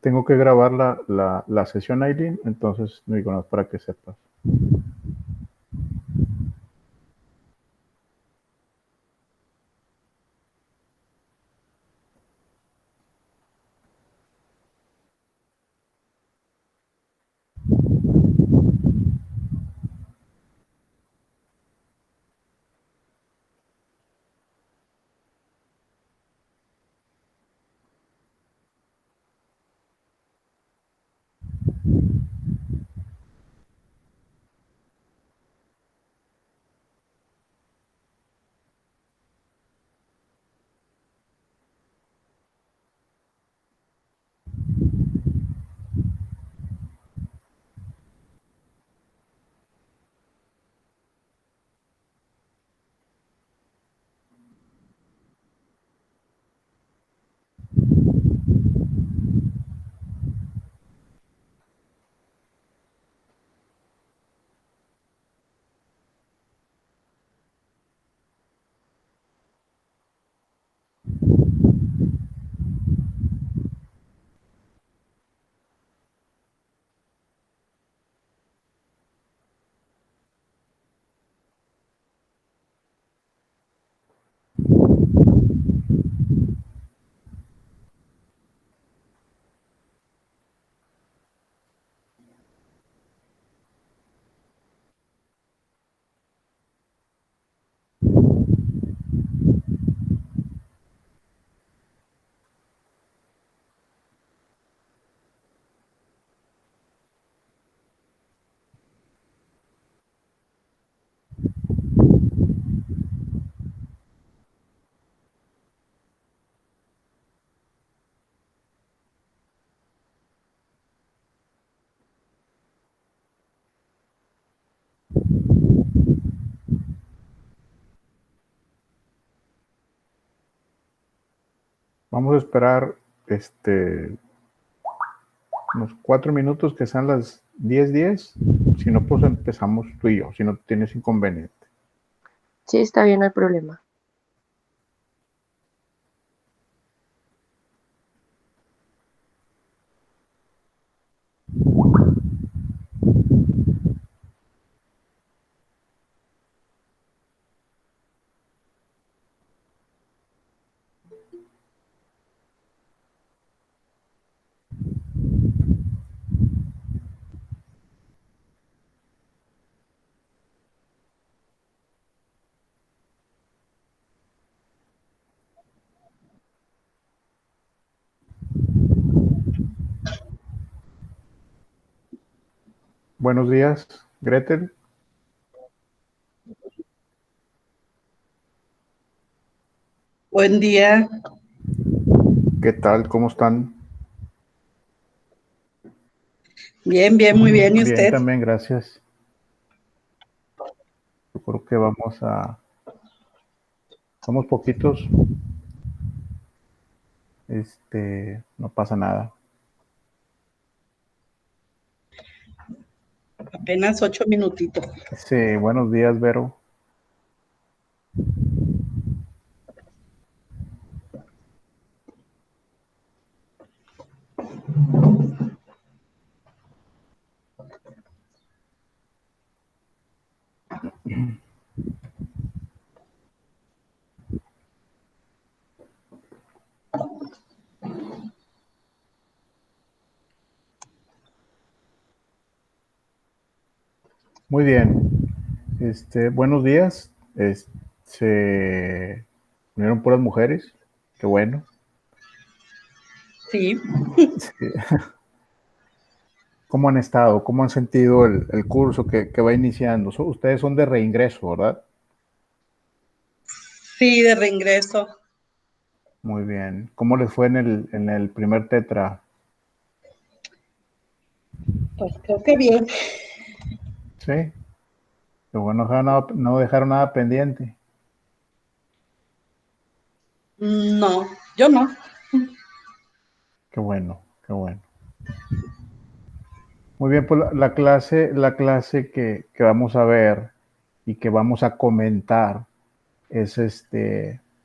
Tengo que grabar la sesión, Aileen, entonces no digo nada para que sepas. Vamos a esperar unos 4 minutos, que sean las 10:10. Si no, pues empezamos tú y yo, si no tienes inconveniente. Sí, está bien, no hay problema. Buenos días, Gretel. Buen día. ¿Qué tal? ¿Cómo están? Bien, bien, muy bien. ¿Y Bien, usted? también, gracias. Yo creo que somos poquitos. No pasa nada. Apenas 8 minutitos. Sí, buenos días, Vero. Muy bien. Buenos días. Se unieron puras mujeres. Qué bueno. Sí. Sí. ¿Cómo han estado? ¿Cómo han sentido el curso que va iniciando? Ustedes son de reingreso, ¿verdad? Sí, de reingreso. Muy bien. ¿Cómo les fue en el primer tetra? Pues creo que bien. Sí. Qué bueno, no dejaron nada pendiente. No, yo no. Qué bueno, qué bueno. Muy bien, pues la clase que vamos a ver y que vamos a comentar es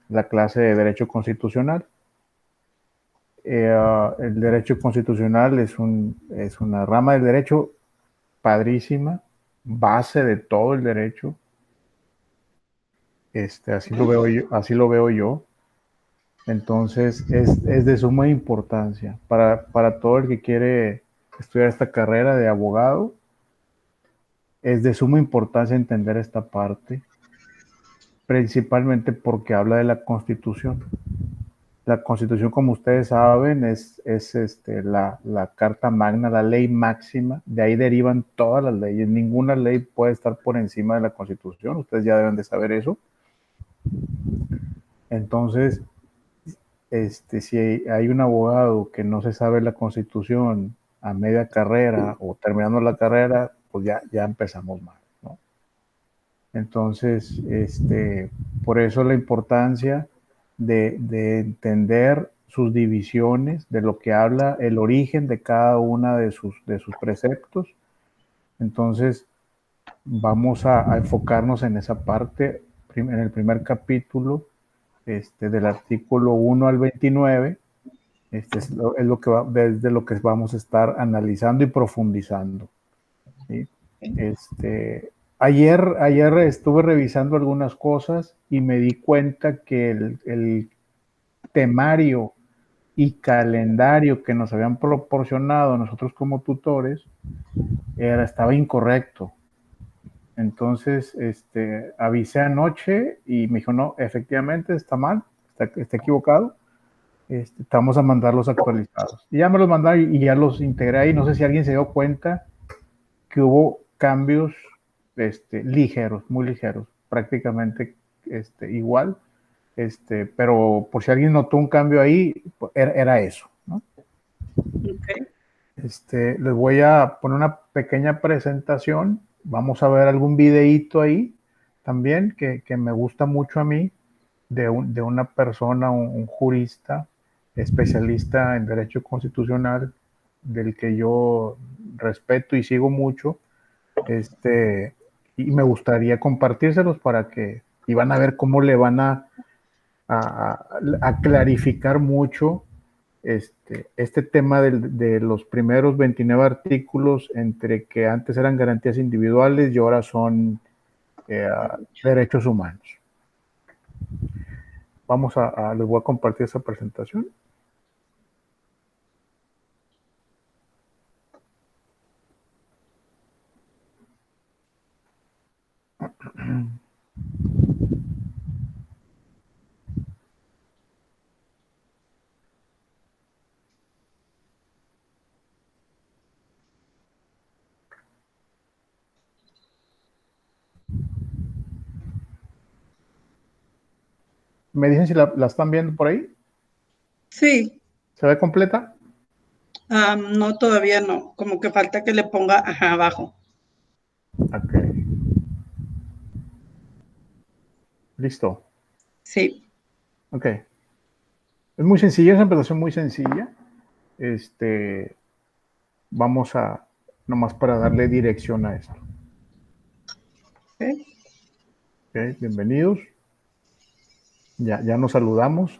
la clase de Derecho Constitucional. El Derecho Constitucional es una rama del derecho padrísima, base de todo el derecho. Así lo veo yo. Entonces, es de suma importancia para todo el que quiere estudiar esta carrera de abogado. Es de suma importancia entender esta parte, principalmente porque habla de la Constitución. La Constitución, como ustedes saben, es la carta magna, la ley máxima. De ahí derivan todas las leyes. Ninguna ley puede estar por encima de la Constitución. Ustedes ya deben de saber eso. Entonces, si hay un abogado que no se sabe la Constitución a media carrera o terminando la carrera, pues ya empezamos mal, ¿no? Entonces, por eso la importancia de entender sus divisiones, de lo que habla el origen de cada una de sus preceptos. Entonces, vamos a enfocarnos en esa parte, en el primer capítulo, del artículo 1 al 29, es lo que desde lo que vamos a estar analizando y profundizando, ¿sí? Ayer estuve revisando algunas cosas y me di cuenta que el temario y calendario que nos habían proporcionado nosotros como tutores estaba incorrecto. Entonces, avisé anoche y me dijo, no, efectivamente está mal, está equivocado. Vamos a mandarlos actualizados. Y ya me los mandaron y ya los integré ahí. No sé si alguien se dio cuenta que hubo cambios ligeros, muy ligeros, prácticamente igual. Pero por si alguien notó un cambio ahí, era eso, ¿no? Okay. Les voy a poner una pequeña presentación. Vamos a ver algún videíto ahí también que me gusta mucho a mí de una persona, un jurista especialista en derecho constitucional, del que yo respeto y sigo mucho, y me gustaría compartírselos para que, y van a ver cómo le van a clarificar mucho este tema de los primeros 29 artículos, entre que antes eran garantías individuales y ahora son derechos humanos. Les voy a compartir esa presentación. ¿Me dicen si la están viendo por ahí? Sí. ¿Se ve completa? No, todavía no. Como que falta que le ponga abajo. Ok. Listo. Sí. Ok. Es muy sencilla, es una presentación muy sencilla. Vamos a, nomás para darle dirección a esto. Okay. Okay, bienvenidos. Ya nos saludamos.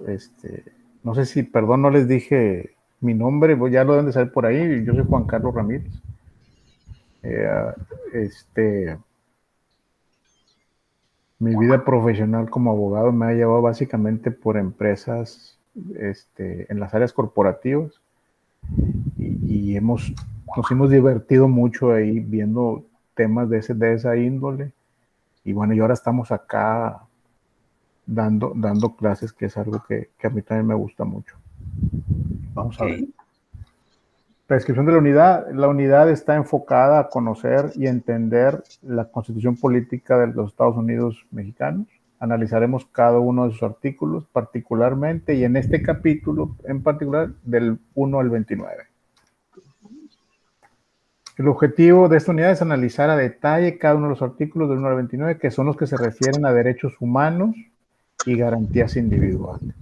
No sé si, perdón, no les dije mi nombre, pues ya lo deben de saber por ahí. Yo soy Juan Carlos Ramírez. Mi vida profesional como abogado me ha llevado básicamente por empresas en las áreas corporativas y nos hemos divertido mucho ahí viendo temas de esa índole. Y bueno, y ahora estamos acá dando clases, que es algo que a mí también me gusta mucho. Vamos a ver. La descripción de la unidad está enfocada a conocer y entender la Constitución Política de los Estados Unidos mexicanos. Analizaremos cada uno de sus artículos particularmente, y en este capítulo en particular del 1 al 29. El objetivo de esta unidad es analizar a detalle cada uno de los artículos del 1 al 29, que son los que se refieren a derechos humanos y garantías individuales.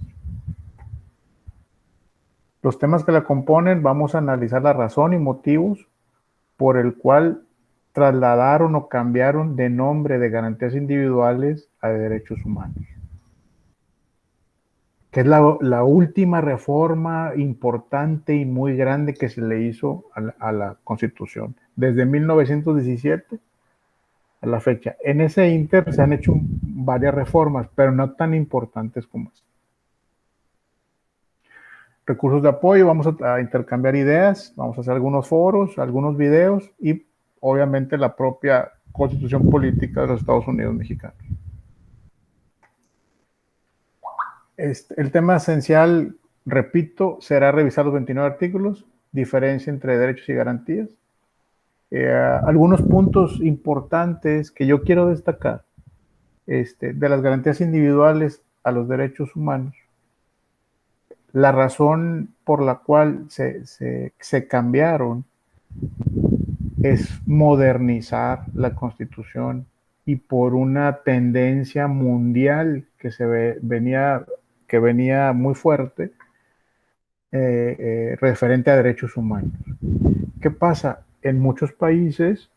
Los temas que la componen, vamos a analizar la razón y motivos por el cual trasladaron o cambiaron de nombre de garantías individuales a derechos humanos, que es la última reforma importante y muy grande que se le hizo a la Constitución, desde 1917 a la fecha. En ese inter se han hecho varias reformas, pero no tan importantes como esta. Recursos de apoyo, vamos a intercambiar ideas, vamos a hacer algunos foros, algunos videos y obviamente la propia Constitución Política de los Estados Unidos Mexicanos. El tema esencial, repito, será revisar los 29 artículos, diferencia entre derechos y garantías. Algunos puntos importantes que yo quiero destacar de las garantías individuales a los derechos humanos. La razón por la cual se cambiaron es modernizar la Constitución y por una tendencia mundial que venía muy fuerte referente a derechos humanos. ¿Qué pasa? En muchos países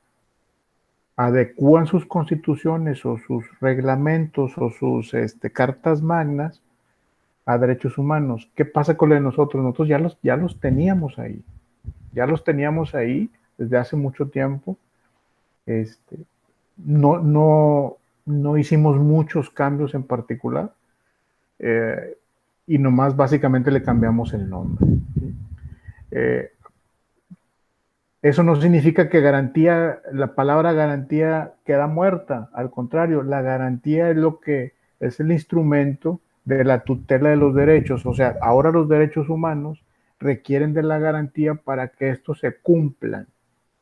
adecúan sus constituciones o sus reglamentos o sus cartas magnas a derechos humanos. ¿Qué pasa con lo de nosotros? Nosotros ya los teníamos ahí. Ya los teníamos ahí desde hace mucho tiempo. No hicimos muchos cambios en particular y nomás básicamente le cambiamos el nombre. Eso no significa que la palabra garantía queda muerta. Al contrario, la garantía es el instrumento de la tutela de los derechos. O sea, ahora los derechos humanos requieren de la garantía para que estos se cumplan.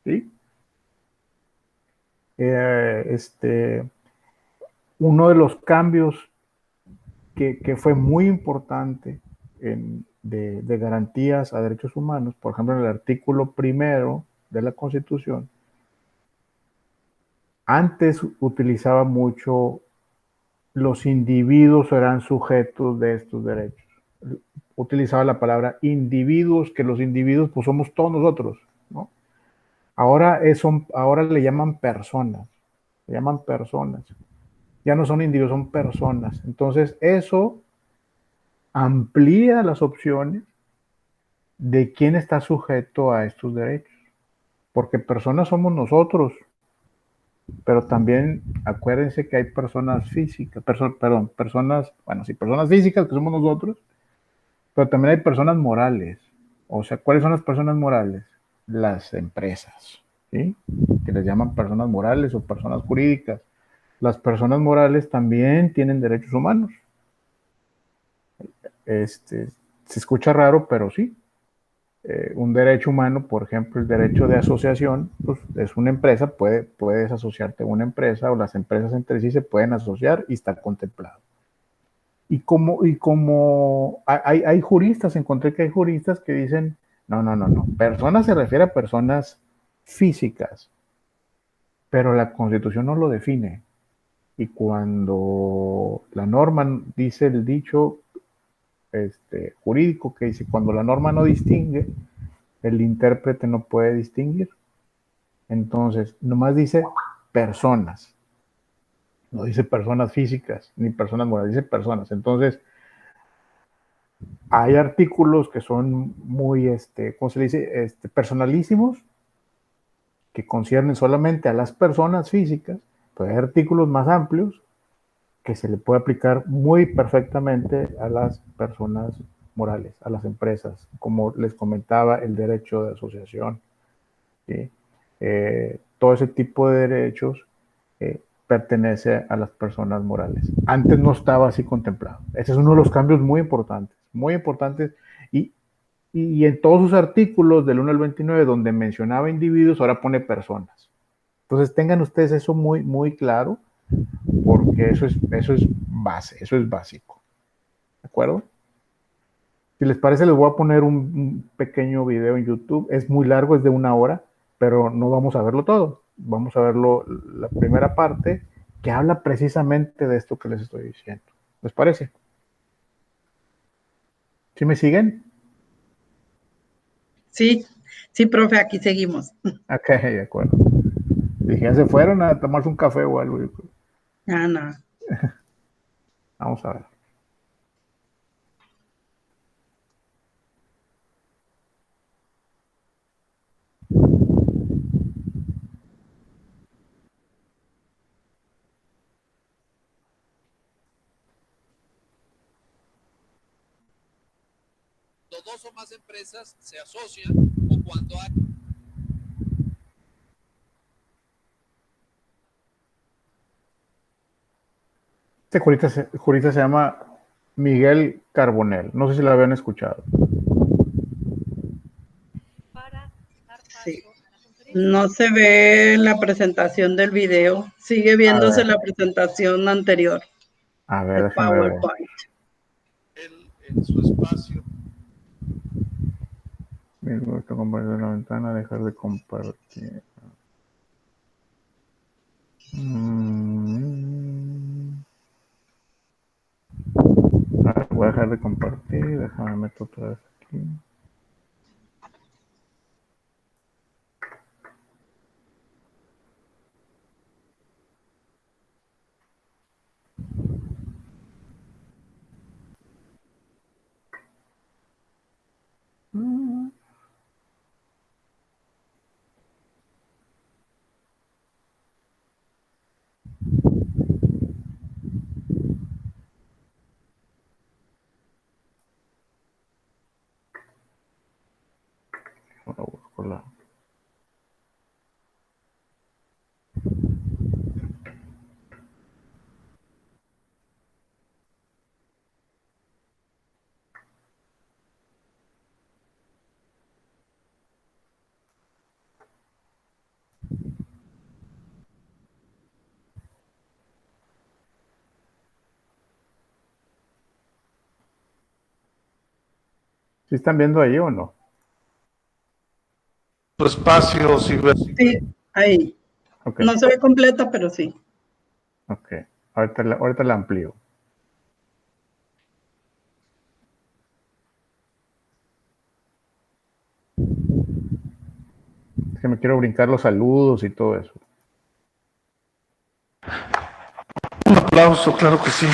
¿Sí? Uno de los cambios que fue muy importante de garantías a derechos humanos, por ejemplo, en el artículo 1 de la Constitución, antes utilizaba mucho los individuos serán sujetos de estos derechos. Utilizaba la palabra individuos, que los individuos pues somos todos nosotros, ¿no? Ahora le llaman personas, ya no son individuos, son personas. Entonces eso amplía las opciones de quién está sujeto a estos derechos, porque personas somos nosotros, pero también acuérdense que hay personas físicas, personas físicas que somos nosotros, pero también hay personas morales. O sea, ¿cuáles son las personas morales? Las empresas, ¿sí? Que les llaman personas morales o personas jurídicas. Las personas morales también tienen derechos humanos. Se escucha raro, pero sí. Un derecho humano, por ejemplo, el derecho de asociación, pues es una empresa, puedes asociarte a una empresa o las empresas entre sí se pueden asociar y está contemplado. Y como hay juristas, encontré que hay juristas que dicen, no, personas se refiere a personas físicas, pero la Constitución no lo define. Y cuando la norma dice el dicho jurídico que dice, cuando la norma no distingue, el intérprete no puede distinguir. Entonces, nomás dice personas. No dice personas físicas ni personas morales, dice personas. Entonces, hay artículos que son muy, ¿cómo se dice? Personalísimos, que conciernen solamente a las personas físicas, pero hay artículos más amplios que se le puede aplicar muy perfectamente a las personas morales, a las empresas, como les comentaba, el derecho de asociación, ¿sí? Todo ese tipo de derechos pertenece a las personas morales. Antes no estaba así contemplado. Ese es uno de los cambios muy importantes, y en todos sus artículos del 1 al 29, donde mencionaba individuos, ahora pone personas. Entonces tengan ustedes eso muy, muy claro, porque eso es base, eso es básico. ¿De acuerdo? Si les parece, les voy a poner un pequeño video en YouTube. Es muy largo, es de 1 hora, pero no vamos a verlo todo. Vamos a verlo la primera parte, que habla precisamente de esto que les estoy diciendo. ¿Les parece? ¿Sí me siguen? Sí, Sí, profe, aquí seguimos. Ok, de acuerdo. Dije, ya se fueron a tomarse un café o algo. Ah, no. Vamos a ver. Dos o más empresas se asocian o cuando hay... Este jurista se llama Miguel Carbonell. No sé si lo habían escuchado. Sí. No se ve la presentación del video. Sigue viéndose la presentación anterior. A ver, El déjame ver. PowerPoint. Él en su espacio. Me gusta compartir la ventana, dejar de compartir. A ver, voy a dejar de compartir. Déjame meter otra vez aquí. Ahora busco la... ¿Sí están viendo ahí o no? Su espacio, si ve... Sí, ahí. Okay. No se ve completa, pero sí. Ok. Ahorita la amplío. Es que me quiero brincar los saludos y todo eso. Un aplauso, claro que sí.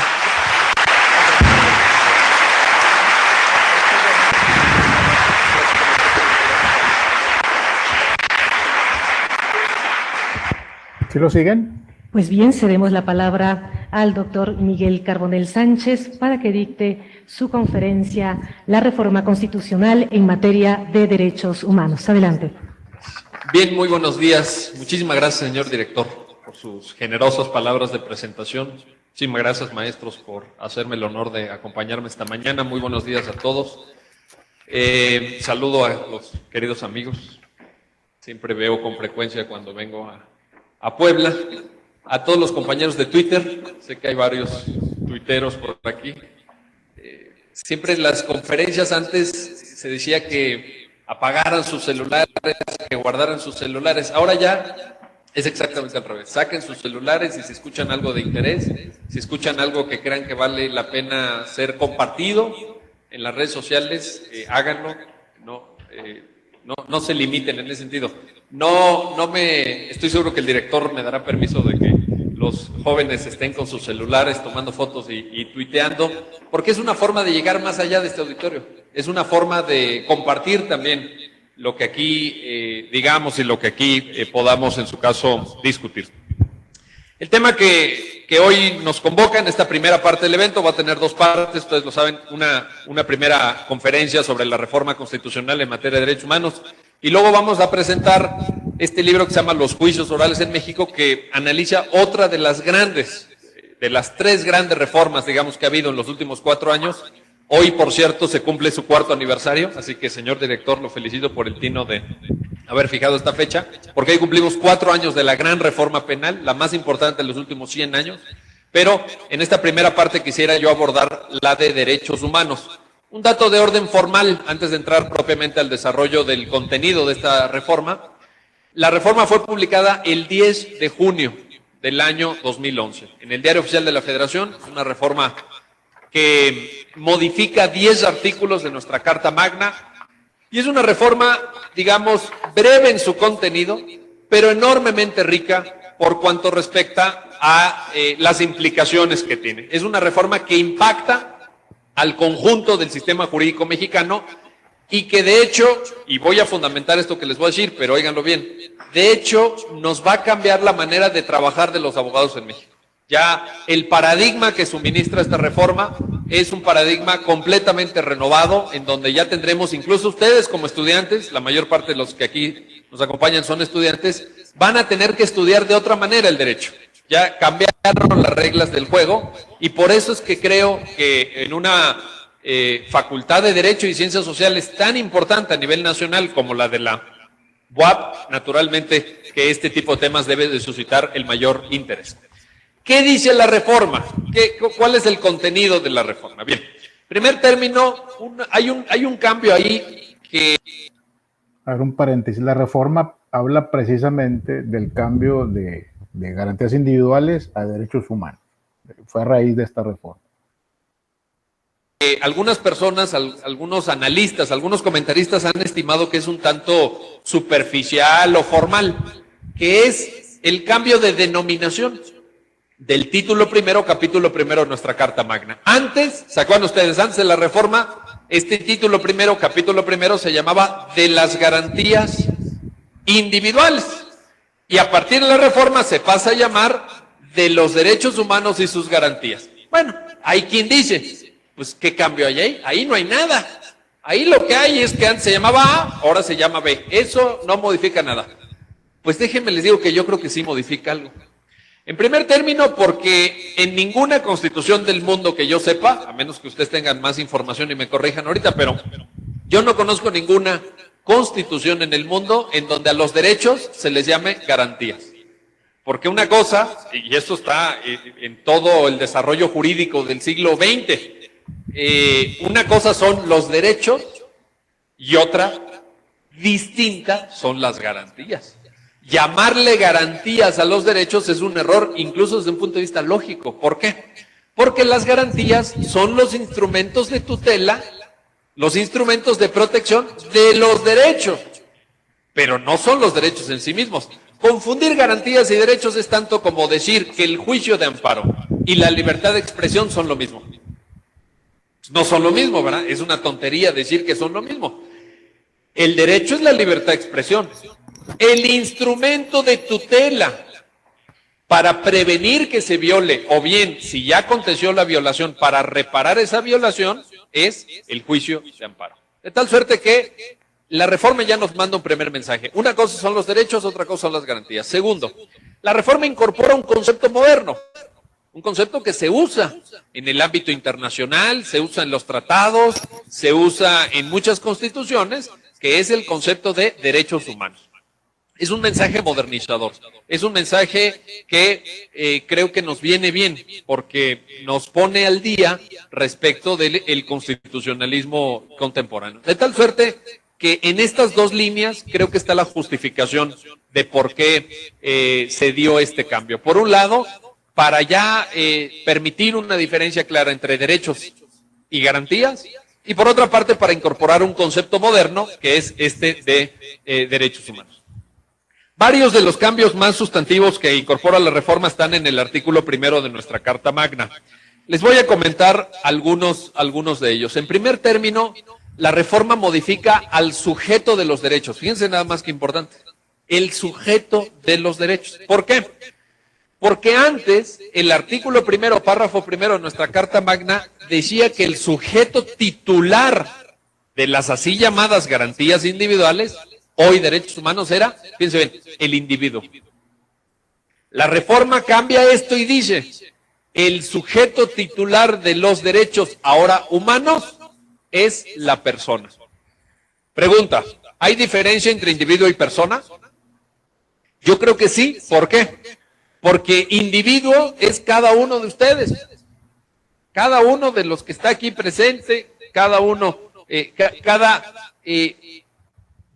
¿Sí lo siguen? Pues bien, cedemos la palabra al doctor Miguel Carbonell Sánchez para que dicte su conferencia, La Reforma Constitucional en materia de derechos humanos. Adelante. Bien, muy buenos días. Muchísimas gracias, señor director, por sus generosas palabras de presentación. Muchísimas gracias, maestros, por hacerme el honor de acompañarme esta mañana. Muy buenos días a todos. Saludo a los queridos amigos. Siempre veo con frecuencia cuando vengo a Puebla. A todos los compañeros de Twitter. Sé que hay varios tuiteros por aquí. Siempre en las conferencias antes se decía que apagaran sus celulares, que guardaran sus celulares. Ahora ya es exactamente al revés. Saquen sus celulares y si escuchan algo de interés, si escuchan algo que crean que vale la pena ser compartido en las redes sociales, háganlo. No se limiten en ese sentido. Estoy seguro que el director me dará permiso de que los jóvenes estén con sus celulares tomando fotos y tuiteando, porque es una forma de llegar más allá de este auditorio. Es una forma de compartir también lo que aquí digamos y lo que aquí podamos, en su caso, discutir. El tema que hoy nos convoca en esta primera parte del evento va a tener dos partes, ustedes lo saben, una primera conferencia sobre la reforma constitucional en materia de derechos humanos, y luego vamos a presentar este libro que se llama Los juicios orales en México, que analiza otra de las tres grandes reformas, digamos, que ha habido en los últimos 4 años. Hoy, por cierto, se cumple su 4º aniversario, así que, señor director, lo felicito por el tino de haber fijado esta fecha, porque hoy cumplimos 4 años de la gran reforma penal, la más importante de los últimos 100 años, pero en esta primera parte quisiera yo abordar la de derechos humanos. Un dato de orden formal, antes de entrar propiamente al desarrollo del contenido de esta reforma. La reforma fue publicada el 10 de junio del año 2011 en el Diario Oficial de la Federación. Es una reforma que modifica 10 artículos de nuestra Carta Magna Y es una reforma, digamos, breve en su contenido, pero enormemente rica por cuanto respecta a las implicaciones que tiene. Es una reforma que impacta al conjunto del sistema jurídico mexicano y que de hecho, y voy a fundamentar esto que les voy a decir, pero óiganlo bien, de hecho nos va a cambiar la manera de trabajar de los abogados en México. Ya el paradigma que suministra esta reforma es un paradigma completamente renovado, en donde ya tendremos, incluso ustedes como estudiantes, la mayor parte de los que aquí nos acompañan son estudiantes, van a tener que estudiar de otra manera el derecho. Ya cambiaron las reglas del juego y por eso es que creo que en una facultad de Derecho y Ciencias Sociales tan importante a nivel nacional como la de la UAP, naturalmente que este tipo de temas debe de suscitar el mayor interés. ¿Qué dice la reforma? ¿Cuál es el contenido de la reforma? Bien, primer término, hay un cambio ahí que... A ver, un paréntesis. La reforma habla precisamente del cambio de garantías individuales a derechos humanos. Fue a raíz de esta reforma. Algunas personas, algunos analistas, algunos comentaristas han estimado que es un tanto superficial o formal, que es el cambio de denominación del título primero, capítulo primero de nuestra Carta Magna. Antes, ¿se acuerdan ustedes? Antes de la reforma, este título primero, capítulo primero se llamaba de las garantías individuales. Y a partir de la reforma se pasa a llamar de los derechos humanos y sus garantías. Bueno, hay quien dice, pues ¿qué cambio hay ahí? Ahí no hay nada. Ahí lo que hay es que antes se llamaba A, ahora se llama B. Eso no modifica nada. Pues déjenme les digo que yo creo que sí modifica algo. En primer término, porque en ninguna constitución del mundo que yo sepa, a menos que ustedes tengan más información y me corrijan ahorita, pero yo no conozco ninguna constitución en el mundo en donde a los derechos se les llame garantías. Porque una cosa, y esto está en todo el desarrollo jurídico del siglo XX, una cosa son los derechos y otra distinta son las garantías. Llamarle garantías a los derechos es un error, incluso desde un punto de vista lógico. ¿Por qué? Porque las garantías son los instrumentos de tutela, los instrumentos de protección de los derechos, pero no son los derechos en sí mismos. Confundir garantías y derechos es tanto como decir que el juicio de amparo y la libertad de expresión son lo mismo. No son lo mismo, ¿verdad? Es una tontería decir que son lo mismo. El derecho es la libertad de expresión. El instrumento de tutela para prevenir que se viole, o bien, si ya aconteció la violación, para reparar esa violación, es el juicio de amparo. De tal suerte que la reforma ya nos manda un primer mensaje. Una cosa son los derechos, otra cosa son las garantías. Segundo, la reforma incorpora un concepto moderno, un concepto que se usa en el ámbito internacional, se usa en los tratados, se usa en muchas constituciones, que es el concepto de derechos humanos. Es un mensaje modernizador, es un mensaje que creo que nos viene bien, porque nos pone al día respecto del constitucionalismo contemporáneo. De tal suerte que en estas dos líneas creo que está la justificación de por qué se dio este cambio. Por un lado, para ya permitir una diferencia clara entre derechos y garantías, y por otra parte para incorporar un concepto moderno que es este de derechos humanos. Varios de los cambios más sustantivos que incorpora la reforma están en el artículo primero de nuestra Carta Magna. Les voy a comentar algunos de ellos. En primer término, la reforma modifica al sujeto de los derechos. Fíjense nada más que importante. El sujeto de los derechos. ¿Por qué? Porque antes, el artículo primero, párrafo primero de nuestra Carta Magna, decía que el sujeto titular de las así llamadas garantías individuales, hoy derechos humanos, era, fíjense bien, el individuo. La reforma cambia esto y dice, el sujeto titular de los derechos ahora humanos es la persona. Pregunta, ¿hay diferencia entre individuo y persona? Yo creo que sí. ¿Por qué? Porque individuo es cada uno de ustedes. Cada uno de los que está aquí presente, cada uno,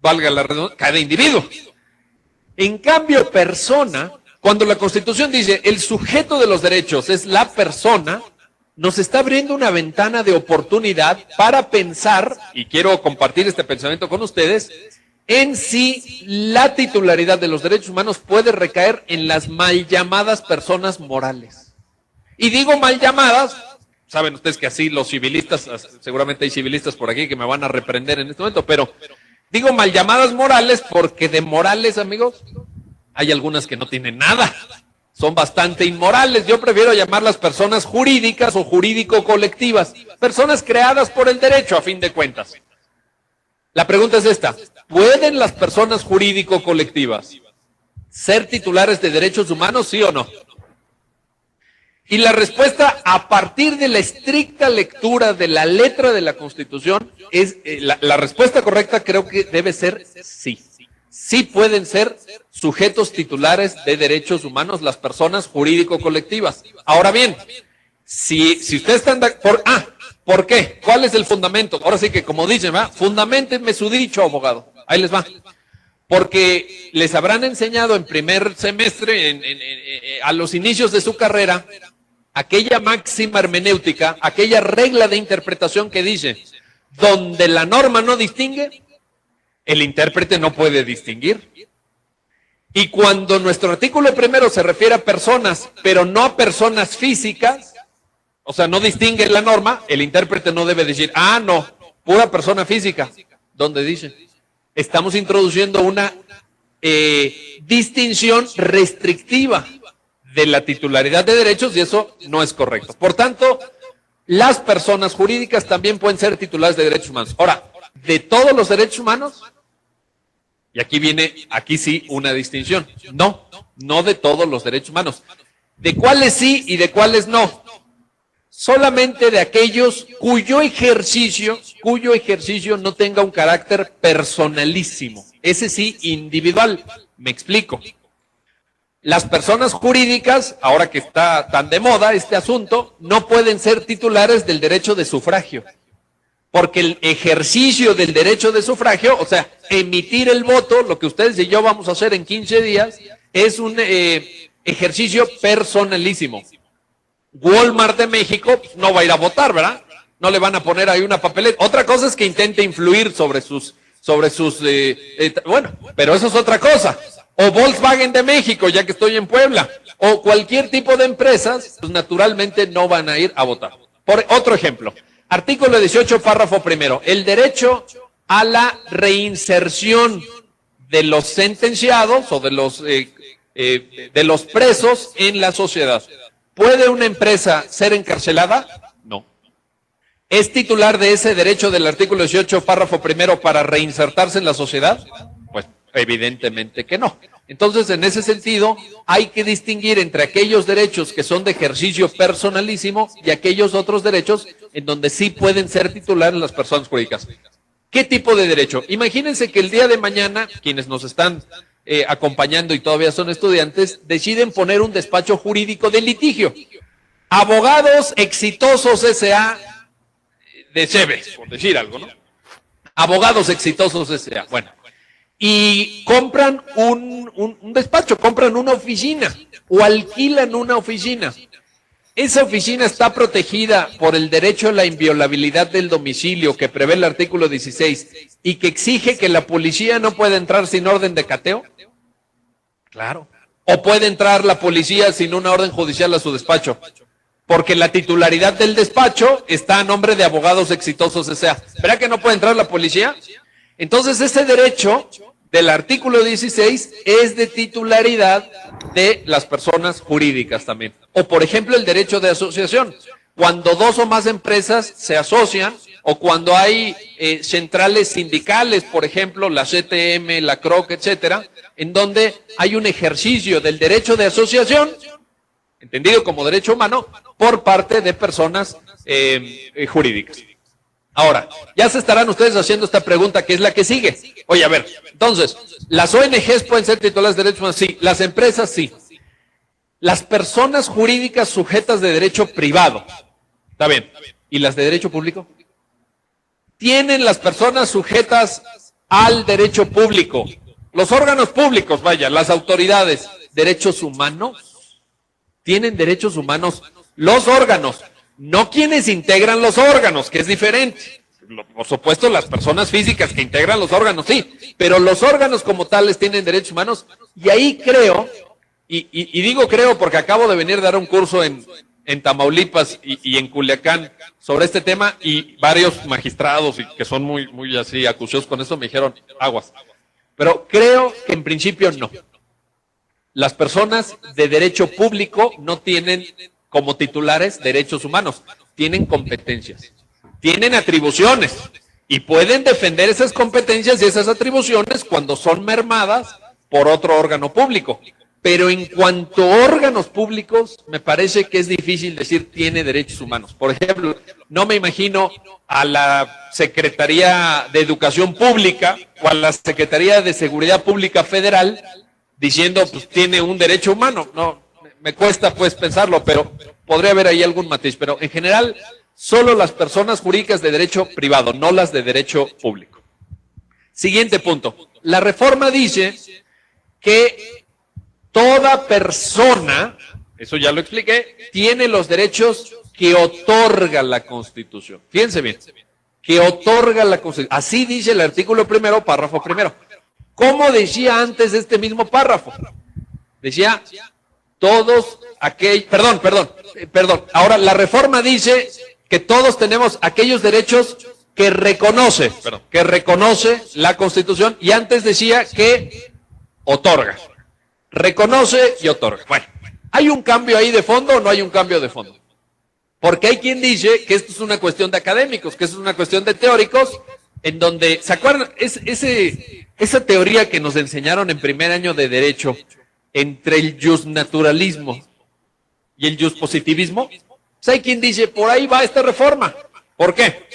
valga la redundancia, cada individuo. En cambio, persona, cuando la Constitución dice el sujeto de los derechos es la persona, nos está abriendo una ventana de oportunidad para pensar, y quiero compartir este pensamiento con ustedes, en si la titularidad de los derechos humanos puede recaer en las mal llamadas personas morales. Y digo mal llamadas, saben ustedes que así los civilistas, seguramente hay civilistas por aquí que me van a reprender en este momento, pero digo mal llamadas morales porque de morales, amigos, hay algunas que no tienen nada. Son bastante inmorales. Yo prefiero llamarlas personas jurídicas o jurídico-colectivas. Personas creadas por el derecho, a fin de cuentas. La pregunta es esta. ¿Pueden las personas jurídico-colectivas ser titulares de derechos humanos, sí o no? Y la respuesta, a partir de la estricta lectura de la letra de la Constitución, es la respuesta correcta creo que debe ser sí. Sí pueden ser sujetos titulares de derechos humanos las personas jurídico-colectivas. Ahora bien, si ustedes están ¿por qué? ¿Cuál es el fundamento? Ahora sí que como dicen, ¿va? Fundamentenme su dicho, abogado. Ahí les va. Porque les habrán enseñado en primer semestre, a los inicios de su carrera, aquella máxima hermenéutica, aquella regla de interpretación que dice, donde la norma no distingue, el intérprete no puede distinguir. Y cuando nuestro artículo primero se refiere a personas, pero no a personas físicas, o sea, no distingue la norma, el intérprete no debe decir, no, pura persona física. ¿Dónde dice? Estamos introduciendo una distinción restrictiva de la titularidad de derechos y eso no es correcto. Por tanto, las personas jurídicas también pueden ser titulares de derechos humanos. Ahora, de todos los derechos humanos, y aquí sí una distinción. No de todos los derechos humanos. ¿De cuáles sí y de cuáles no? Solamente de aquellos cuyo ejercicio no tenga un carácter personalísimo. Ese sí, individual. Me explico. Las personas jurídicas, ahora que está tan de moda este asunto, no pueden ser titulares del derecho de sufragio. Porque el ejercicio del derecho de sufragio, o sea, emitir el voto, lo que ustedes y yo vamos a hacer en 15 días, es un ejercicio personalísimo. Walmart de México no va a ir a votar, ¿verdad? No le van a poner ahí una papeleta. Otra cosa es que intente influir sobre sus bueno, pero eso es otra cosa. O Volkswagen de México, ya que estoy en Puebla, o cualquier tipo de empresas, pues naturalmente no van a ir a votar. Por otro ejemplo. Artículo 18, párrafo primero. El derecho a la reinserción de los sentenciados o de los presos en la sociedad. ¿Puede una empresa ser encarcelada? No. ¿Es titular de ese derecho del artículo 18, párrafo primero para reinsertarse en la sociedad? Pues evidentemente que no. Entonces, en ese sentido, hay que distinguir entre aquellos derechos que son de ejercicio personalísimo y aquellos otros derechos en donde sí pueden ser titulares las personas jurídicas. ¿Qué tipo de derecho? Imagínense que el día de mañana, quienes nos están acompañando y todavía son estudiantes, deciden poner un despacho jurídico de litigio. Abogados Exitosos S.A. de Cheves, por decir algo, ¿no? Abogados Exitosos S.A. Bueno. Y compran un despacho, compran una oficina o alquilan una oficina. Esa oficina está protegida por el derecho a la inviolabilidad del domicilio que prevé el artículo 16 y que exige que la policía no pueda entrar sin orden de cateo. Claro. O puede entrar la policía sin una orden judicial a su despacho. Porque la titularidad del despacho está a nombre de Abogados Exitosos S.A. ¿Verá que no puede entrar la policía? Entonces ese derecho del artículo 16 es de titularidad de las personas jurídicas también. O por ejemplo el derecho de asociación. Cuando dos o más empresas se asocian o cuando hay centrales sindicales, por ejemplo la CTM, la CROC, etcétera, en donde hay un ejercicio del derecho de asociación, entendido como derecho humano, por parte de personas jurídicas. Ahora, ya se estarán ustedes haciendo esta pregunta, que es la que sigue. Oye, a ver, entonces, ¿las ONGs pueden ser titulares de derechos humanos? Sí. ¿Las empresas? Sí. Las personas jurídicas sujetas de derecho privado. Está bien. ¿Y las de derecho público? ¿Tienen las personas sujetas al derecho público, los órganos públicos, vaya, las autoridades, derechos humanos? ¿Tienen derechos humanos los órganos? no quienes integran los órganos, que es diferente. Por supuesto, las personas físicas que integran los órganos, sí, pero los órganos como tales tienen derechos humanos, y ahí creo, y digo creo porque acabo de venir a dar un curso en Tamaulipas y en Culiacán sobre este tema, y varios magistrados y que son muy así acuciosos con eso me dijeron aguas. Pero creo que en principio no. Las personas de derecho público no tienen como titulares derechos humanos, tienen competencias, tienen atribuciones y pueden defender esas competencias y esas atribuciones cuando son mermadas por otro órgano público. Pero en cuanto a órganos públicos, me parece que es difícil decir tiene derechos humanos. Por ejemplo, no me imagino a la Secretaría de Educación Pública o a la Secretaría de Seguridad Pública Federal diciendo, pues tiene un derecho humano. No, me cuesta pues pensarlo, pero podría haber ahí algún matiz. Pero en general, solo las personas jurídicas de derecho privado, no las de derecho público. Siguiente punto. La reforma dice que toda persona, eso ya lo expliqué, tiene los derechos que otorga la Constitución. Fíjense bien, que otorga la Constitución. Así dice el artículo primero, párrafo primero. ¿Cómo decía antes este mismo párrafo? Decía, todos aquellos, perdón. Ahora la reforma dice que todos tenemos aquellos derechos que reconoce la Constitución, y antes decía que otorga. Reconoce y otorga. Bueno, ¿hay un cambio ahí de fondo o no hay un cambio de fondo? Porque hay quien dice que esto es una cuestión de académicos, que esto es una cuestión de teóricos, en donde, ¿se acuerdan? Esa teoría que nos enseñaron en primer año de Derecho, entre el justnaturalismo y el justpositivismo, pues hay quien dice, por ahí va esta reforma. ¿Por qué?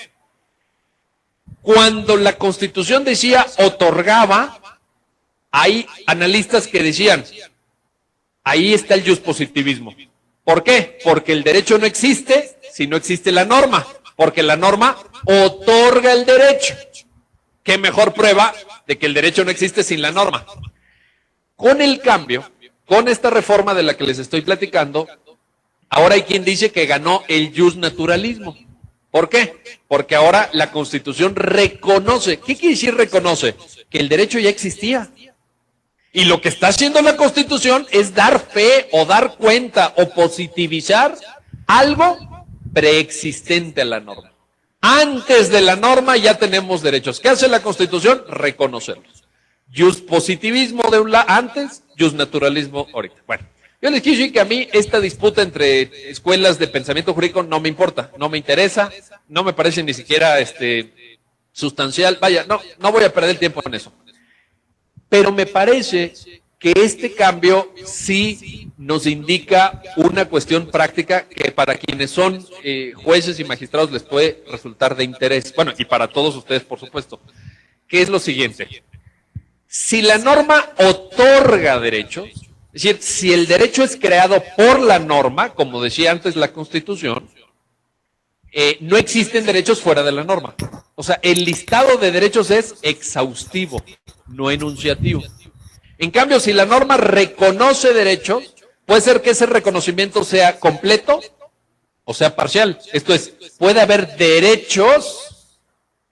Cuando la Constitución decía otorgaba, hay analistas que decían, ahí está el justpositivismo. ¿Por qué? Porque el derecho no existe si no existe la norma, porque la norma otorga el derecho. ¿Qué mejor prueba de que el derecho no existe sin la norma? Con el cambio, con esta reforma de la que les estoy platicando, ahora hay quien dice que ganó el justnaturalismo. ¿Por qué? Porque ahora la Constitución reconoce. ¿Qué quiere decir reconoce? Que el derecho ya existía. Y lo que está haciendo la Constitución es dar fe o dar cuenta o positivizar algo preexistente a la norma. Antes de la norma ya tenemos derechos. ¿Qué hace la Constitución? Reconocerlos. Justpositivismo de un lado antes, justnaturalismo ahorita. Bueno, yo les quiero decir que a mí esta disputa entre escuelas de pensamiento jurídico no me importa, no me interesa, no me parece ni siquiera sustancial. Vaya, no voy a perder el tiempo en eso. Pero me parece que este cambio sí nos indica una cuestión práctica que para quienes son jueces y magistrados les puede resultar de interés. Bueno, y para todos ustedes, por supuesto. Que es lo siguiente. Si la norma otorga derechos, es decir, si el derecho es creado por la norma, como decía antes la Constitución, no existen derechos fuera de la norma. O sea, el listado de derechos es exhaustivo, no enunciativo. En cambio, si la norma reconoce derechos, puede ser que ese reconocimiento sea completo o sea parcial. Esto es, puede haber derechos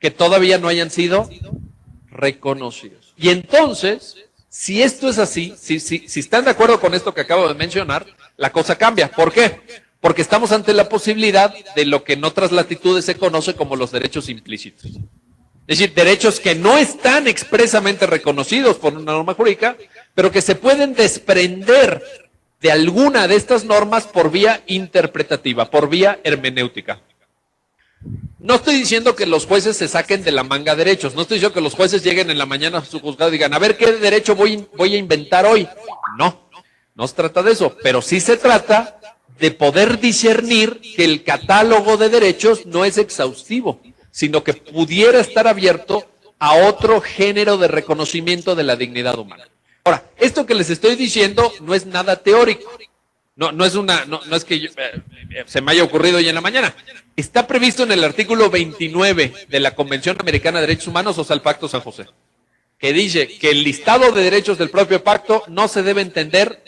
que todavía no hayan sido reconocidos. Y entonces, si esto es así, si están de acuerdo con esto que acabo de mencionar, la cosa cambia. ¿Por qué? Porque estamos ante la posibilidad de lo que en otras latitudes se conoce como los derechos implícitos. Es decir, derechos que no están expresamente reconocidos por una norma jurídica, pero que se pueden desprender de alguna de estas normas por vía interpretativa, por vía hermenéutica. No estoy diciendo que los jueces se saquen de la manga derechos, no estoy diciendo que los jueces lleguen en la mañana a su juzgado y digan, a ver, ¿qué derecho voy a inventar hoy? No se trata de eso, pero sí se trata de poder discernir que el catálogo de derechos no es exhaustivo, sino que pudiera estar abierto a otro género de reconocimiento de la dignidad humana. Ahora, esto que les estoy diciendo no es nada teórico, no es que se me haya ocurrido hoy en la mañana. Está previsto en el artículo 29 de la Convención Americana de Derechos Humanos, o sea, el Pacto San José, que dice que el listado de derechos del propio pacto no se debe entender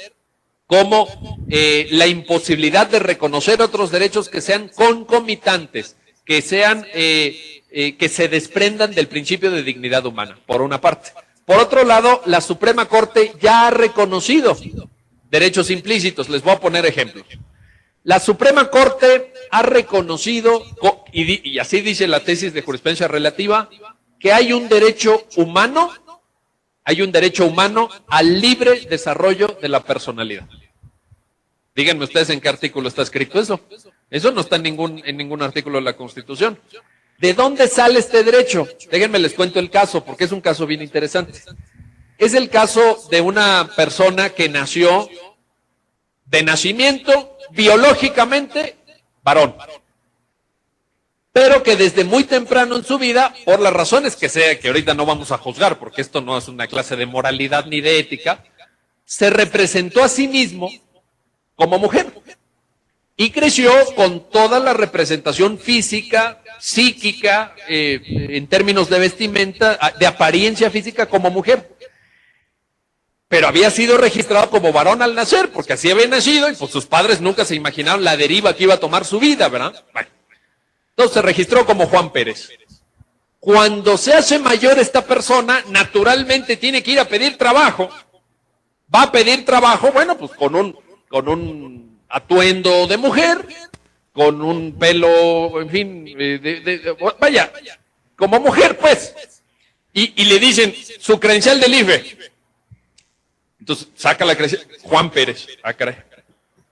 como la imposibilidad de reconocer otros derechos que sean concomitantes, que sean que se desprendan del principio de dignidad humana, por una parte. Por otro lado, la Suprema Corte ya ha reconocido derechos implícitos. Les voy a poner ejemplos. La Suprema Corte ha reconocido, y así dice la tesis de jurisprudencia relativa, que hay un derecho humano al libre desarrollo de la personalidad. Díganme ustedes en qué artículo está escrito eso. Eso no está en ningún artículo de la Constitución. ¿De dónde sale este derecho? Déjenme les cuento el caso, porque es un caso bien interesante. Es el caso de una persona que nació de nacimiento biológicamente varón, pero que desde muy temprano en su vida, por las razones que sea, que ahorita no vamos a juzgar, porque esto no es una clase de moralidad ni de ética, se representó a sí mismo como mujer y creció con toda la representación física, psíquica, en términos de vestimenta, de apariencia física como mujer. Pero había sido registrado como varón al nacer, porque así había nacido y pues sus padres nunca se imaginaron la deriva que iba a tomar su vida, ¿verdad? Bueno, entonces se registró como Juan Pérez. Cuando se hace mayor esta persona, naturalmente tiene que ir a pedir trabajo. Va a pedir trabajo, bueno, pues con un atuendo de mujer, con un pelo, en fin, vaya, como mujer, pues. Y le dicen su credencial del IFE. Entonces saca la credencial, Juan Pérez. Ah, caray.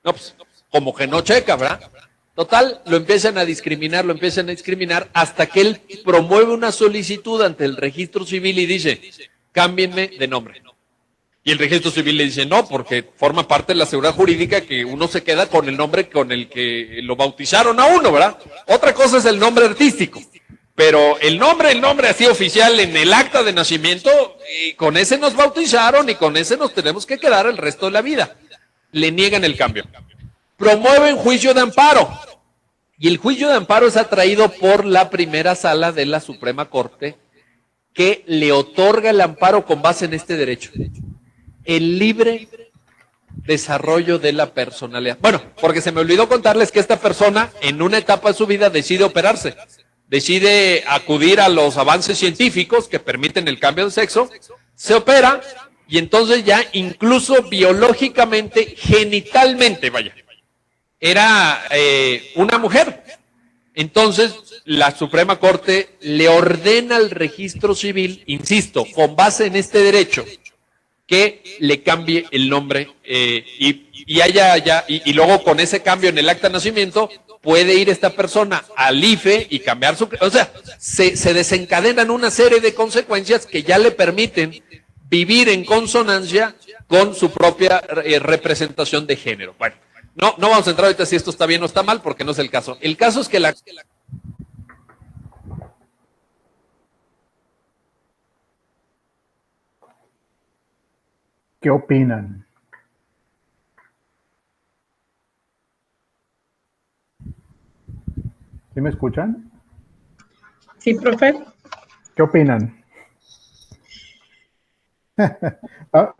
No, pues, como que no checa, ¿verdad? Total, lo empiezan a discriminar hasta que él promueve una solicitud ante el registro civil y dice, cámbienme de nombre. Y el registro civil le dice, no, porque forma parte de la seguridad jurídica que uno se queda con el nombre con el que lo bautizaron a uno, ¿verdad? Otra cosa es el nombre artístico. Pero el nombre así oficial en el acta de nacimiento, y con ese nos bautizaron y con ese nos tenemos que quedar el resto de la vida. Le niegan el cambio. Promueven juicio de amparo. Y el juicio de amparo es atraído por la primera sala de la Suprema Corte, que le otorga el amparo con base en este derecho. El libre desarrollo de la personalidad. Bueno, porque se me olvidó contarles que esta persona en una etapa de su vida decide operarse. Decide acudir a los avances científicos que permiten el cambio de sexo, se opera y entonces ya incluso biológicamente, genitalmente, vaya, era una mujer. Entonces la Suprema Corte le ordena al registro civil, insisto, con base en este derecho, que le cambie el nombre y luego con ese cambio en el acta de nacimiento puede ir esta persona al IFE y cambiar su... O sea, se desencadenan una serie de consecuencias que ya le permiten vivir en consonancia con su propia representación de género. Bueno, no vamos a entrar ahorita si esto está bien o está mal, porque no es el caso. El caso es que la... ¿Qué opinan? ¿Sí me escuchan? Sí, profe. ¿Qué opinan?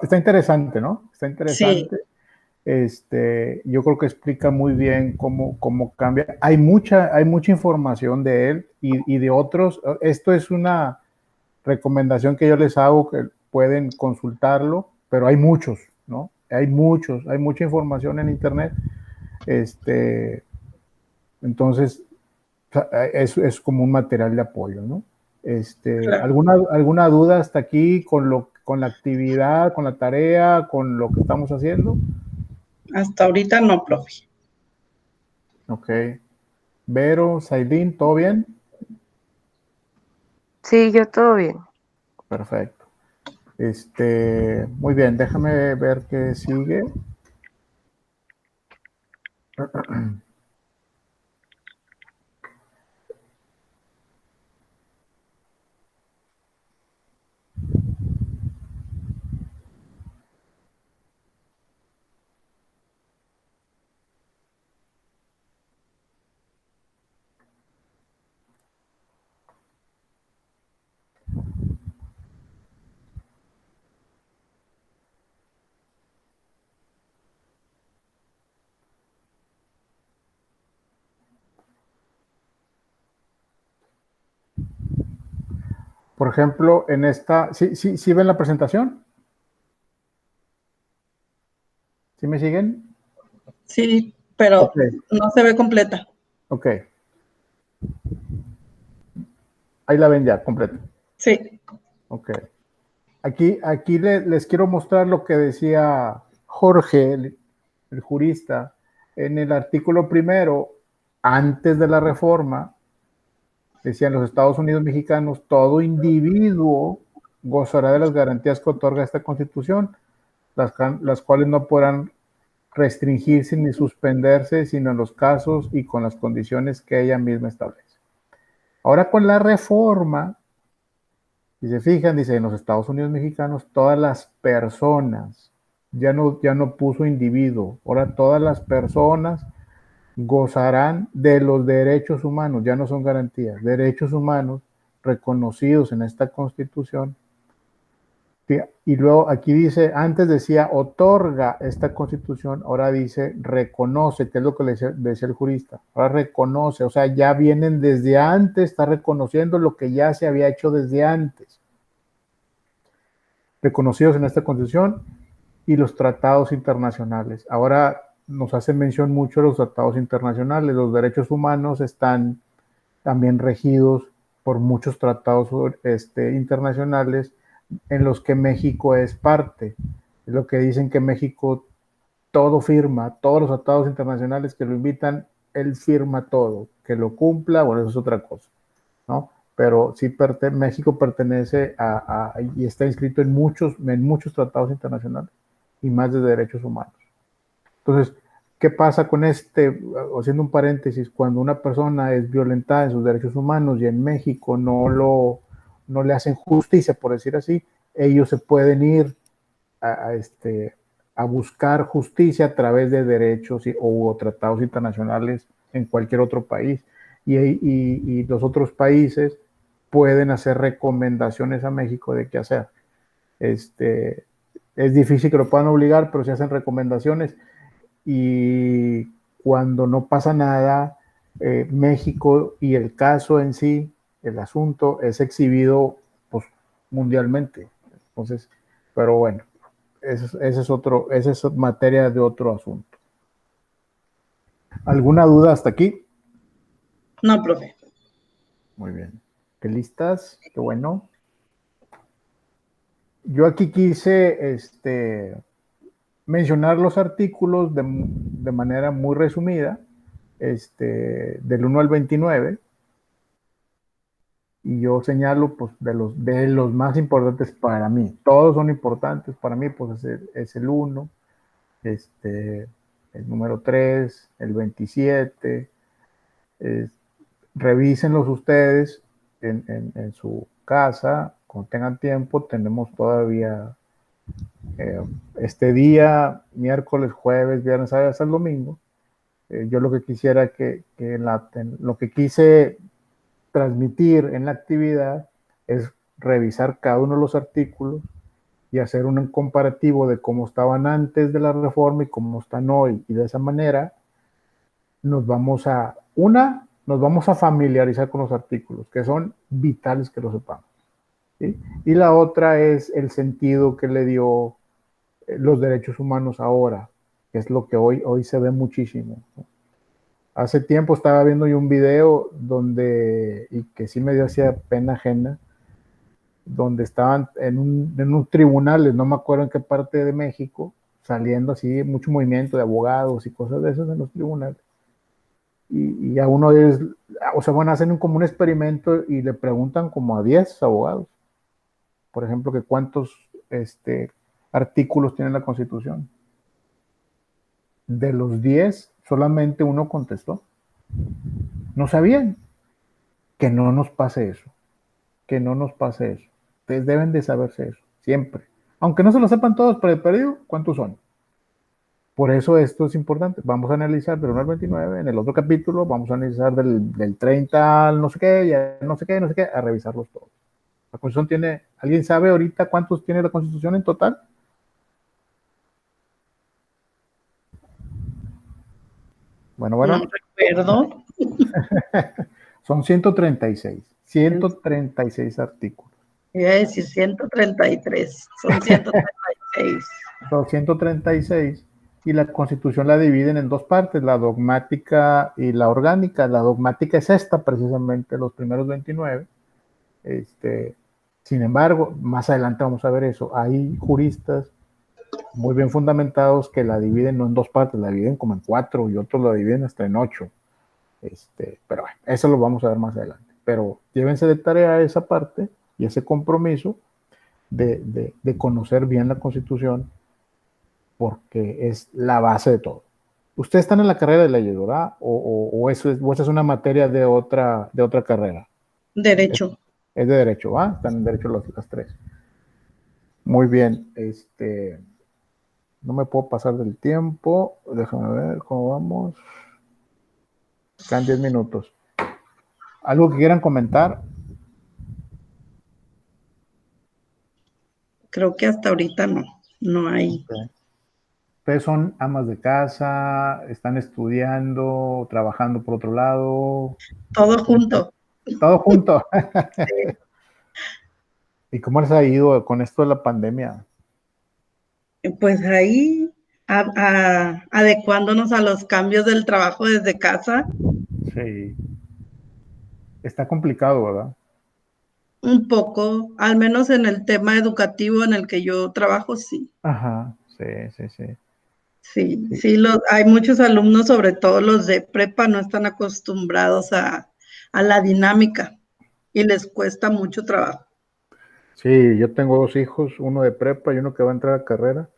Está interesante, ¿no? Está interesante. Sí. Yo creo que explica muy bien cómo cambia. Hay mucha información de él y de otros. Esto es una recomendación que yo les hago, que pueden consultarlo, pero hay muchos, ¿no? Hay mucha información en internet. Entonces, es como un material de apoyo, ¿no? Claro. ¿Alguna duda hasta aquí con la actividad, con la tarea, con lo que estamos haciendo? Hasta ahorita no, profe. Ok. Vero, Saidín, ¿todo bien? Sí, yo todo bien. Perfecto. Muy bien, déjame ver qué sigue. Por ejemplo, en esta, ¿sí ven la presentación? ¿Sí me siguen? Sí, pero Ok, no se ve completa. ok. Ahí la ven ya, completa. Sí. Ok. Aquí les quiero mostrar lo que decía Jorge, el jurista, en el artículo primero, antes de la reforma, decían los Estados Unidos mexicanos, todo individuo gozará de las garantías que otorga esta Constitución, las cuales no podrán restringirse ni suspenderse, sino en los casos y con las condiciones que ella misma establece. Ahora con la reforma, si se fijan, dice en los Estados Unidos mexicanos, todas las personas, ya no puso individuo, ahora todas las personas gozarán de los derechos humanos, ya no son garantías, derechos humanos reconocidos en esta Constitución. Y luego aquí dice, antes decía otorga esta Constitución, ahora dice reconoce, que es lo que le decía el jurista, ahora reconoce, o sea, ya vienen desde antes, está reconociendo lo que ya se había hecho desde antes, reconocidos en esta Constitución y los tratados internacionales. Ahora nos hacen mención mucho de los tratados internacionales, los derechos humanos están también regidos por muchos tratados internacionales en los que México es parte. Es lo que dicen que México todo firma, todos los tratados internacionales que lo invitan, él firma todo. Que lo cumpla, bueno, eso es otra cosa, ¿no? Pero sí México pertenece y está inscrito en muchos tratados internacionales y más de derechos humanos. Entonces, ¿qué pasa con haciendo un paréntesis, cuando una persona es violentada en sus derechos humanos y en México no le hacen justicia, por decir así, ellos se pueden ir a buscar justicia a través de derechos o tratados internacionales en cualquier otro país. Y los otros países pueden hacer recomendaciones a México de qué hacer. Es difícil que lo puedan obligar, pero se hacen recomendaciones y cuando no pasa nada, México y el caso en sí, el asunto es exhibido pues, mundialmente. Entonces, pero bueno, esa es materia de otro asunto. ¿Alguna duda hasta aquí? No, profe. Muy bien. ¿Qué listas? Qué bueno. Yo aquí quise mencionar los artículos de manera muy resumida, del 1 al 29, y yo señalo pues de los más importantes para mí. Todos son importantes para mí, pues es el 1, el número 3, el 27. Revísenlos ustedes en su casa, cuando tengan tiempo. Tenemos todavía este día, miércoles, jueves, viernes, sábado, hasta el domingo. Yo lo que quisiera lo que quise transmitir en la actividad es revisar cada uno de los artículos y hacer un comparativo de cómo estaban antes de la reforma y cómo están hoy. Y de esa manera nos vamos a familiarizar con los artículos, que son vitales que lo sepamos, ¿sí? Y la otra es el sentido que le dio los derechos humanos ahora, que es lo que hoy se ve muchísimo, ¿no? Hace tiempo estaba viendo yo un video y que sí me dio hacía pena ajena, donde estaban en un tribunal, no me acuerdo en qué parte de México, saliendo así mucho movimiento de abogados y cosas de esas en los tribunales. Y a uno de ellos, o sea, bueno, hacen como un experimento y le preguntan como a 10 abogados, por ejemplo, que cuántos artículos tiene la Constitución. De los 10, solamente uno contestó. No sabían. Que no nos pase eso. Que no nos pase eso. Ustedes deben de saberse eso, siempre. Aunque no se lo sepan todos, pero el perdido, ¿cuántos son? Por eso esto es importante. Vamos a analizar del 1 al 29. En el otro capítulo vamos a analizar del 30 al no sé qué, ya no sé qué, a revisarlos todos. La Constitución tiene, ¿alguien sabe ahorita cuántos tiene la Constitución en total? Bueno. No recuerdo. Son 136 artículos. Iba a decir 133, son 136. Son 136 y la Constitución la dividen en dos partes, la dogmática y la orgánica. La dogmática es esta, precisamente, los primeros 29. Sin embargo, más adelante vamos a ver eso. Hay juristas muy bien fundamentados que la dividen no en dos partes, la dividen como en 4 y otros la dividen hasta en 8. Pero bueno, eso lo vamos a ver más adelante. Pero llévense de tarea esa parte y ese compromiso de conocer bien la Constitución, porque es la base de todo. Ustedes están en la carrera de leyes, ¿verdad? O esa es una materia de otra carrera. Derecho. Es de derecho, ¿va? Están en derecho las tres. Muy bien. No me puedo pasar del tiempo. Déjame ver cómo vamos. Quedan 10 minutos. ¿Algo que quieran comentar? Creo que hasta ahorita no hay. Okay. ¿Ustedes son amas de casa? ¿Están estudiando? ¿Trabajando por otro lado? Todo junto. Todo junto. Sí. ¿Y cómo les ha ido con esto de la pandemia? Pues ahí adecuándonos a los cambios del trabajo desde casa. Sí. Está complicado, ¿verdad? Un poco, al menos en el tema educativo en el que yo trabajo, sí. Ajá, sí. Sí, hay muchos alumnos, sobre todo los de prepa, no están acostumbrados a la dinámica y les cuesta mucho trabajo. Sí, yo tengo 2 hijos, uno de prepa y uno que va a entrar a carrera.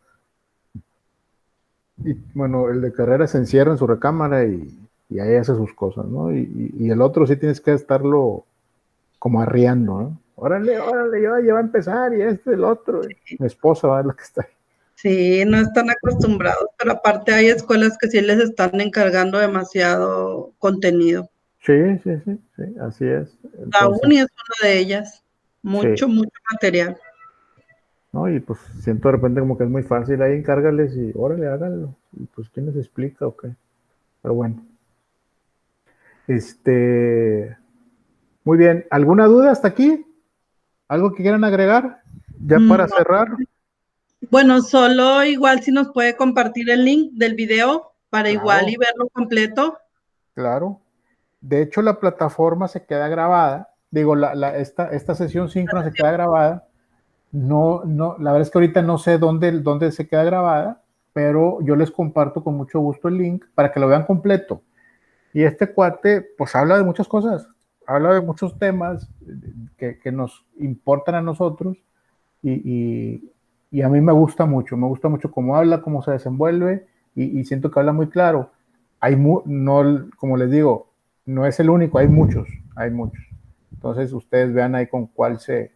Y bueno, el de carrera se encierra en su recámara y ahí hace sus cosas, ¿no? Y el otro sí tienes que estarlo como arriando, ¿no? Órale, ya va a empezar y el otro. Mi esposa va a ver la que está ahí. Sí, no están acostumbrados, pero aparte hay escuelas que sí les están encargando demasiado contenido. Sí, así es. La Entonces, uni es una de ellas, mucho material. ¿no? Y pues siento de repente como que es muy fácil, ahí encárgales y órale, háganlo. Y pues, ¿quién les explica o qué? Pero bueno. Muy bien. ¿Alguna duda hasta aquí? ¿Algo que quieran agregar? Ya para cerrar. Bueno, solo igual si nos puede compartir el link del video para Claro. igual y verlo completo. Claro. De hecho, la plataforma se queda grabada. Digo, esta sesión síncrona se queda grabada. No, la verdad es que ahorita no sé dónde se queda grabada, pero yo les comparto con mucho gusto el link para que lo vean completo. Y este cuate, pues habla de muchas cosas, habla de muchos temas que nos importan a nosotros y a mí me gusta mucho cómo habla, cómo se desenvuelve y siento que habla muy claro. No, como les digo, no es el único, hay muchos. Entonces ustedes vean ahí con cuál se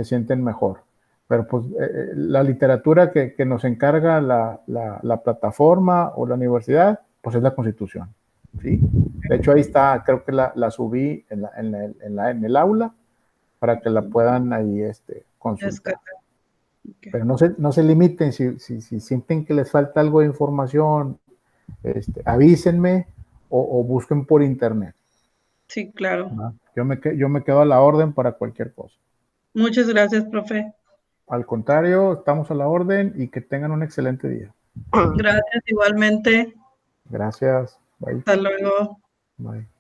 sienten mejor. Pero pues la literatura que nos encarga la plataforma o la universidad, pues es la Constitución. ¿Sí? De hecho, ahí está, creo que la subí en el aula para que la puedan ahí consultar. Okay. Pero no se limiten, si sienten que les falta algo de información, avísenme o busquen por internet. Sí, claro. ¿No? Yo me quedo a la orden para cualquier cosa. Muchas gracias, profe. Al contrario, estamos a la orden y que tengan un excelente día. Gracias, igualmente. Gracias. Bye. Hasta luego. Bye.